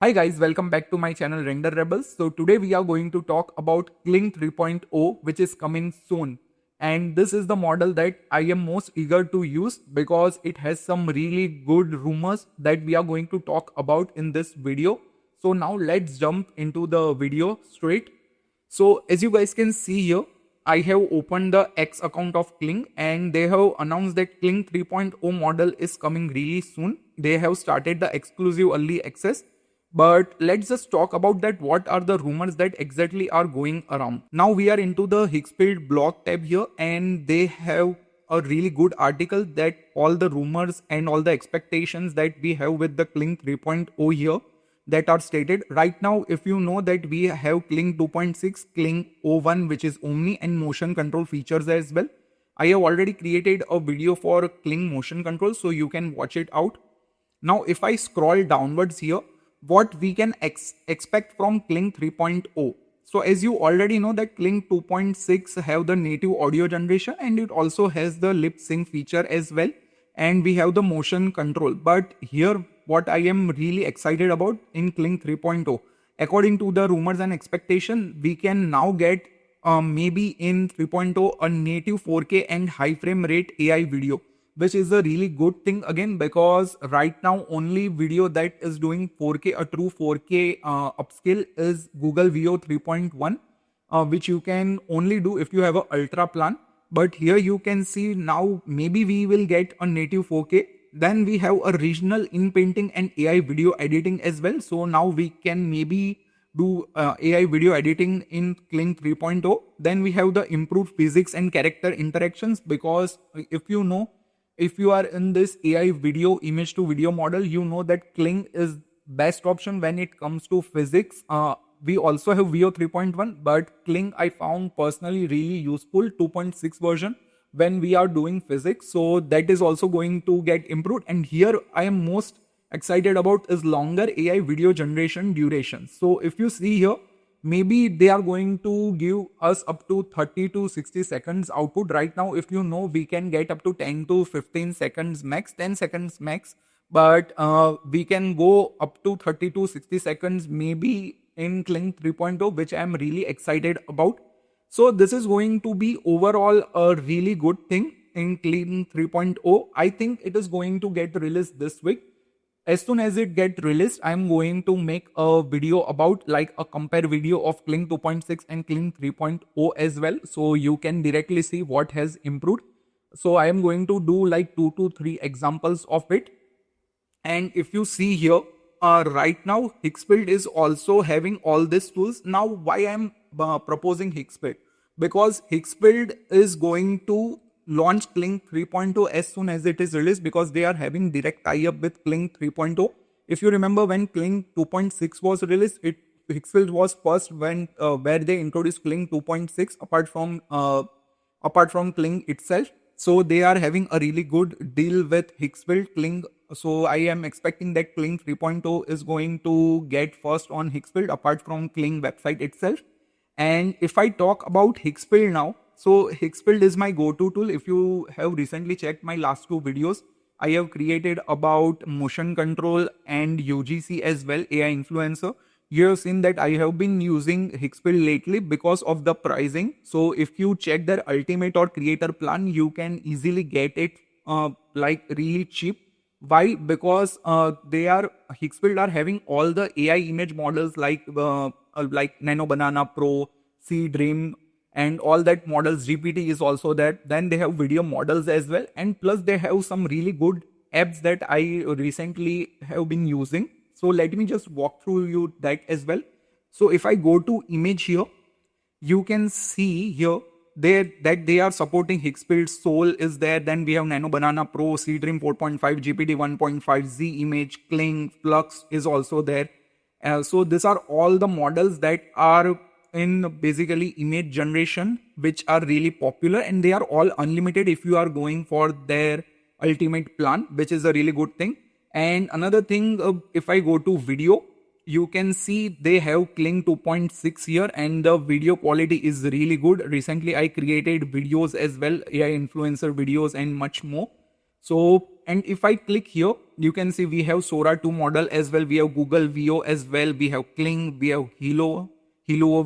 Hi guys, welcome back to my channel RenderRebels. So today we are going to talk about Kling 3.0 which is coming soon. And this is the model that I am most eager to use because it has some really good rumors that we are going to talk about in this video. So now let's jump into the video straight. So as you guys can see here, I have opened the X account of Kling and they have announced that Kling 3.0 model is coming really soon. They have started the exclusive early access. But let's just talk about that. What are the rumors that exactly are going around? Now we are into the Higgsfield blog tab here and they have a really good article that all the rumors and all the expectations that we have with the Kling 3.0 here that are stated right now. If you know that we have Kling 2.6, Kling O1 which is Omni and motion control features as well. I have already created a video for Kling motion control so you can watch it out. Now if I scroll downwards here, what we can expect from Kling 3.0. So as you already know that Kling 2.6 have the native audio generation and it also has the lip sync feature as well, and we have the motion control. But here what I am really excited about in Kling 3.0, according to the rumors and expectation, we can now get maybe in 3.0 a native 4K and high frame rate AI video, which is a really good thing again, because right now only video that is doing 4K, a true 4K upscale is Google Veo 3.1, which you can only do if you have a ultra plan. But here you can see now maybe we will get a native 4K. Then we have a regional in painting and AI video editing as well. So now we can maybe do AI video editing in Kling 3.0. Then we have the improved physics and character interactions, because if you know, if you are in this AI video image to video model, you know that Kling is best option when it comes to physics. We also have Veo 3.1, but Kling I found personally really useful 2.6 version when we are doing physics. So that is also going to get improved. And here I am most excited about is longer AI video generation duration. So if you see here, maybe they are going to give us up to 30 to 60 seconds output. Right now, if you know, we can get up to 10 to 15 seconds max, 10 seconds max, but we can go up to 30 to 60 seconds maybe in Kling 3.0, which I am really excited about. So this is going to be overall a really good thing in Kling 3.0. I think it is going to get released this week. As soon as it get released, I'm going to make a video about like a compare video of Kling 2.6 and Kling 3.0 as well, so you can directly see what has improved. So I am going to do like 2 to 3 examples of it. And if you see here, right now Higgsfield is also having all these tools. Now why I'm proposing Higgsfield? Because Higgsfield is going to launch Kling 3.0 as soon as it is released, because they are having direct tie-up with Kling 3.0. If you remember, when Kling 2.6 was released, Higgsfield was first when where they introduced Kling 2.6 apart from Kling itself. So they are having a really good deal with Higgsfield Kling. So I am expecting that Kling 3.0 is going to get first on Higgsfield apart from Kling website itself. And if I talk about Higgsfield now, so Higgsfield is my go-to tool. If you have recently checked my last 2 videos, I have created about motion control and UGC as well, AI influencer. You have seen that I have been using Higgsfield lately because of the pricing. So if you check their ultimate or creator plan, you can easily get it like really cheap. Why? Because they are Higgsfield are having all the AI image models like Nano Banana Pro, C Dream, and all that models. GPT is also there. Then they have video models as well, and plus they have some really good apps that I recently have been using. So let me just walk through you that as well. So if I go to image here, you can see here that they are supporting Higgsfield. Soul is there. Then we have Nano Banana Pro, C Dream 4.5, GPT 1.5, Z Image, Kling, Flux is also there. So these are all the models that are in basically image generation, which are really popular, and they are all unlimited if you are going for their ultimate plan, which is a really good thing. And another thing, if I go to video, you can see they have Kling 2.6 here, and the video quality is really good. Recently I created videos as well, AI influencer videos and much more. So And if I click here, you can see we have Sora 2 model as well. We have Google VO as well. We have Kling, we have Hilo,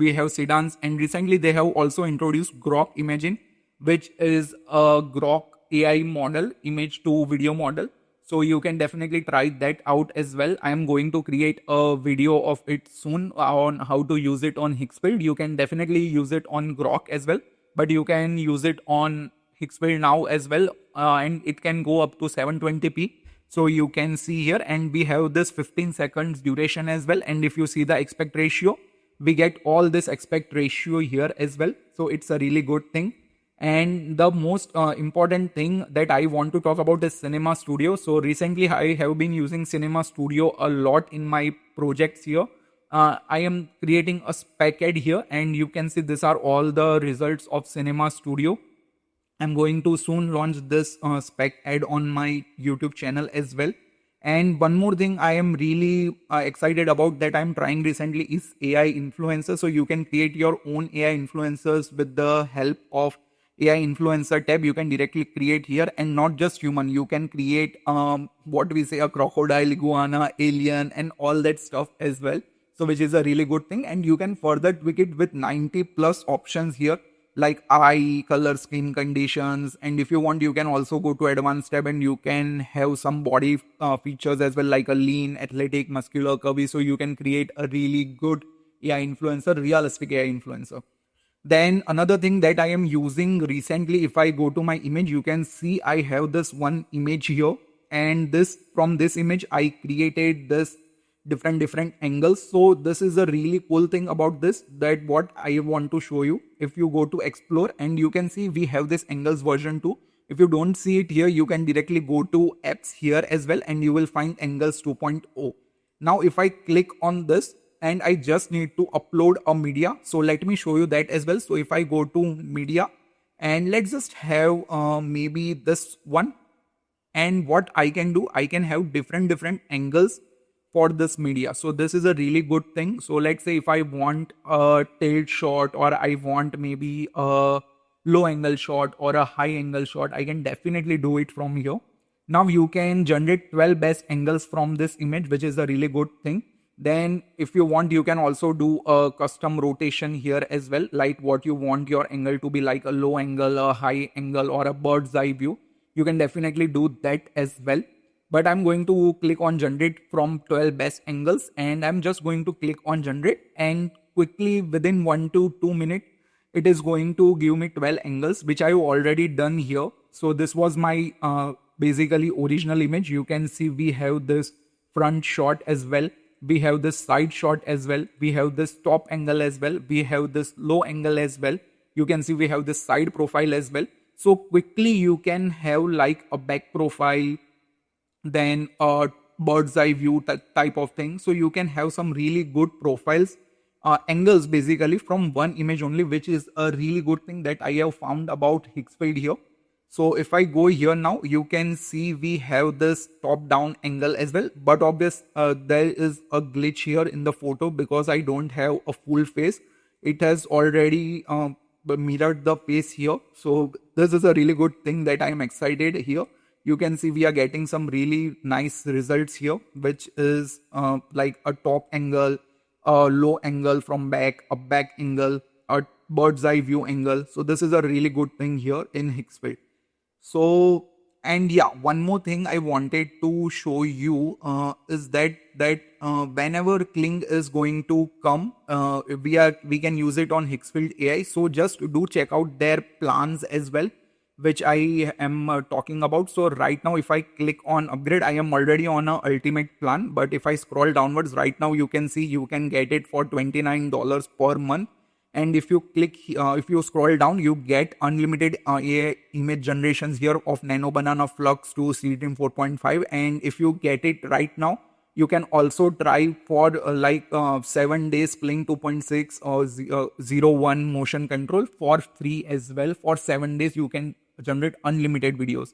we have Sedans. And recently they have also introduced Grok Imagine, which is a Grok AI model, image to video model. So you can definitely try that out as well. I am going to create a video of it soon on how to use it on Higgsfield. You can definitely use it on Grok as well, but you can use it on Higgsfield now as well, and it can go up to 720p. So you can see here, and we have this 15 seconds duration as well. And if you see the aspect ratio, we get all this aspect ratio here as well. So it's a really good thing. And the most important thing that I want to talk about is Cinema Studio. So recently I have been using Cinema Studio a lot in my projects here. I am creating a spec ad here, and you can see these are all the results of Cinema Studio. I'm going to soon launch this spec ad on my YouTube channel as well. And one more thing I am really excited about that I'm trying recently is AI influencers. So you can create your own AI influencers with the help of AI influencer tab. You can directly create here, and not just human. You can create what we say a crocodile, iguana, alien, and all that stuff as well. So which is a really good thing, and you can further tweak it with 90 plus options here, like eye color, skin conditions. And if you want, you can also go to advanced tab and you can have some body features as well, like a lean, athletic, muscular, curvy. So you can create a really good AI influencer, realistic AI influencer. Then another thing that I am using recently, if I go to my image, you can see I have this one image here, and this from this image I created this different angles. So this is a really cool thing about this, that what I want to show you. If you go to explore, and you can see we have this angles version 2. If you don't see it here, you can directly go to apps here as well, and you will find angles 2.0. Now if I click on this, and I just need to upload a media, so let me show you that as well. So if I go to media, and let's just have maybe this one, and what I can do, I can have different angles for this media. So this is a really good thing. So let's say if I want a tilt shot, or I want maybe a low angle shot or a high angle shot, I can definitely do it from here. Now you can generate 12 best angles from this image, which is a really good thing. Then if you want, you can also do a custom rotation here as well, like what you want your angle to be, like a low angle, a high angle, or a bird's eye view. You can definitely do that as well. But I'm going to click on generate from 12 best angles, and I'm just going to click on generate, and quickly within 1 to 2 minutes, it is going to give me 12 angles, which I've already done here. So this was my basically original image. You can see we have this front shot as well. We have this side shot as well. We have this top angle as well. We have this low angle as well. You can see we have this side profile as well. So quickly you can have like a back profile, then a bird's eye view type of thing. So you can have some really good profiles, angles basically from one image only, which is a really good thing that I have found about Higgsfield here. So if I go here now, you can see we have this top down angle as well. But obvious, there is a glitch here in the photo because I don't have a full face. It has already mirrored the face here. So this is a really good thing that I am excited here. You can see we are getting some really nice results here, which is like a top angle, a low angle from back, a back angle, a bird's eye view angle. So this is a really good thing here in Higgsfield. So, and yeah, one more thing I wanted to show you is that whenever Kling is going to come, we can use it on Higgsfield AI. So just do check out their plans as well, which I am talking about. So right now, if I click on upgrade, I am already on a ultimate plan. But if I scroll downwards right now, you can see you can get it for $29 per month. And if you click, if you scroll down, you get unlimited AI image generations here of Nano Banana Flux to CTM 4.5. And if you get it right now, you can also try for 7 days Kling 2.6 or 0.1 motion control for free as well. For 7 days, you can generate unlimited videos.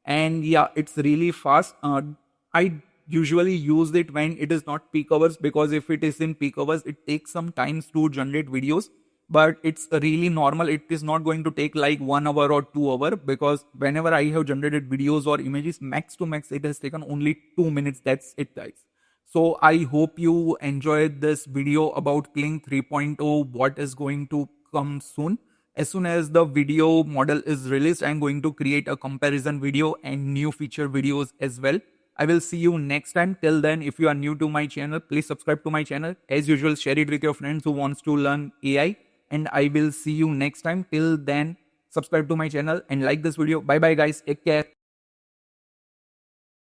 And yeah, it's really fast. I usually use it when it is not peak hours, because if it is in peak hours, it takes some time to generate videos. but it's really normal. It is not going to take like 1 hour or 2 hour, because whenever I have generated videos or images, max to max, it has taken only 2 minutes. That's it, guys. So I hope you enjoyed this video about Kling 3.0, what is going to come soon. As soon as the video model is released, I'm going to create a comparison video and new feature videos as well. I will see you next time. Till then, if you are new to my channel, please subscribe to my channel. As usual, share it with your friends who wants to learn AI. And I will see you next time. Till then, subscribe to my channel and like this video. Bye bye, guys. Take care.